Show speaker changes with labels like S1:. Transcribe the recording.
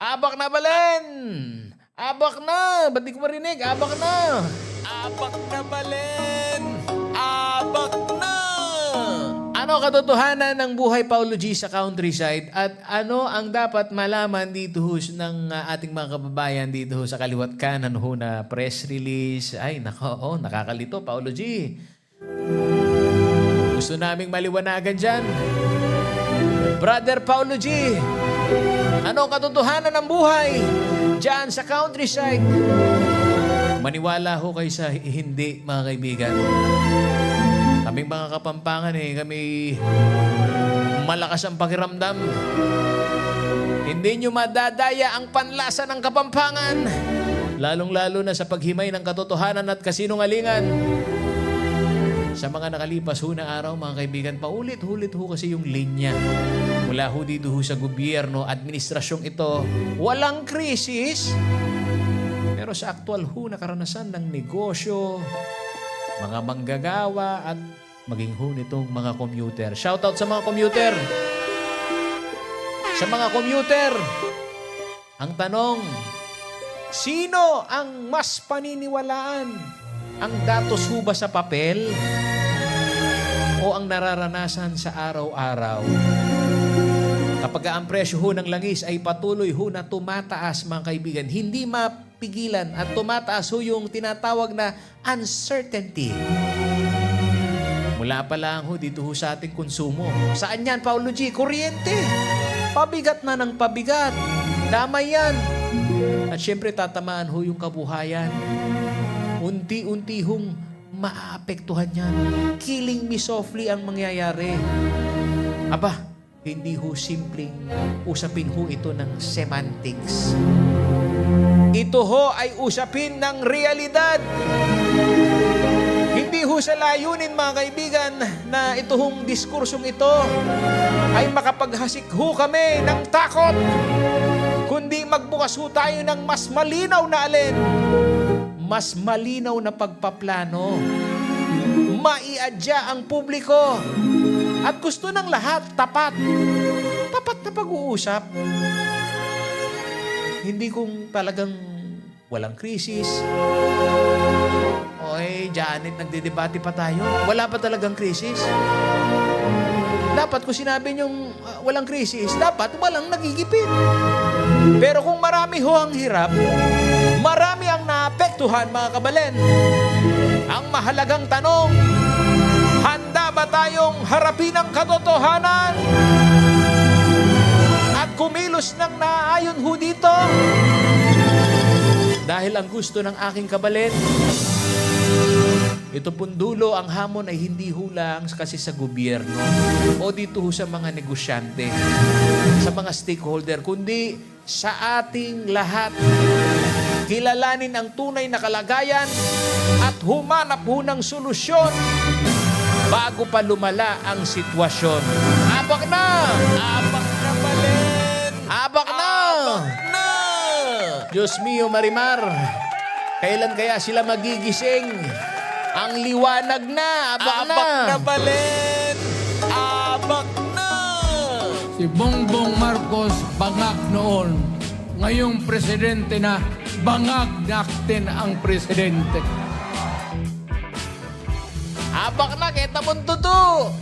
S1: Abak na, Balen! Abak na! Ba't di ko marinig? Abak na! Abak na, Balen! Abak na! Ano katotohanan ng buhay Paulo G sa countryside at ano ang dapat malaman dito ho ng ating mga kababayan dito ho sa kaliwat kanan ho na press release? Ay, nako, nakakalito, Paulo G. Gusto naming maliwanagan dyan. Brother Paulo G, ano ang katotohanan ng buhay dyan sa countryside? Maniwala ho kayo sa hindi, mga kaibigan. Kaming mga Kapampangan kami malakas ang pakiramdam. Hindi nyo madadaya ang panlasa ng Kapampangan. Lalong-lalo na sa paghimay ng katotohanan at kasinungalingan. Sa mga nakalipas ho na araw, mga kaibigan, paulit-ulit ho kasi yung linya. Mula ho dito ho sa gobyerno, administrasyong ito, walang krisis. Pero sa aktual ho na karanasan ng negosyo, mga manggagawa at maging ho nitong mga commuter. Shoutout sa mga commuter! Sa mga commuter! Ang tanong, sino ang mas paniniwalaan? Ang datos ho ba sa papel? O ang nararanasan sa araw-araw? Kapag ang presyo ho ng langis ay patuloy ho na tumataas, mga kaibigan, hindi mapigilan at tumataas ho yung tinatawag na uncertainty. Mula pa lang ho dito ho sa ating konsumo. Saan yan, Paulo G? Kuryente. Pabigat na ng pabigat. Damay yan. At syempre tatamaan ho yung kabuhayan. Unti-unti hong maapektuhan yan. Killing me softly ang mangyayari. Aba, hindi ho simpleng usapin ho ito ng semantics. Ito ho ay usapin ng realidad. Hindi ho sa layunin, mga kaibigan, na ito hong diskursong ito ay makapaghasik ho kami ng takot, kundi magbukas ho tayo ng mas malinaw na alin. Mas malinaw na pagpaplano. Maiadya ang publiko. At gusto ng lahat, tapat. Tapat na pag-uusap. Hindi kung talagang walang krisis. Oy, Janet, nagdedebate pa tayo. Wala pa talagang krisis. Dapat kung sinabi niyong walang krisis, dapat walang nagigipit. Pero kung marami ho ang hirap, marami ang naapektuhan, mga kabalen. Ang mahalagang tanong, handa ba tayong harapin ang katotohanan? At kumilos ng naayon ho dito? Dahil ang gusto ng aking kabalen, ito pundulo, ang hamon ay hindi hulang kasi sa gobyerno o dito ho sa mga negosyante, sa mga stakeholder, kundi sa ating lahat. Kilalanin ang tunay na kalagayan at humanap ho ng solusyon bago pa lumala ang sitwasyon. Abak na! Abak na, Balen! Abak na! Abak na! Diyos mio, Marimar, kailan kaya sila magigising? Ang liwanag na! Abak na! Abak na, Balen! Abak na!
S2: Si Bongbong Marcos bangag noon. Ngayong presidente na, bangag natin ang presidente.
S1: Abak na, kita mo tuto!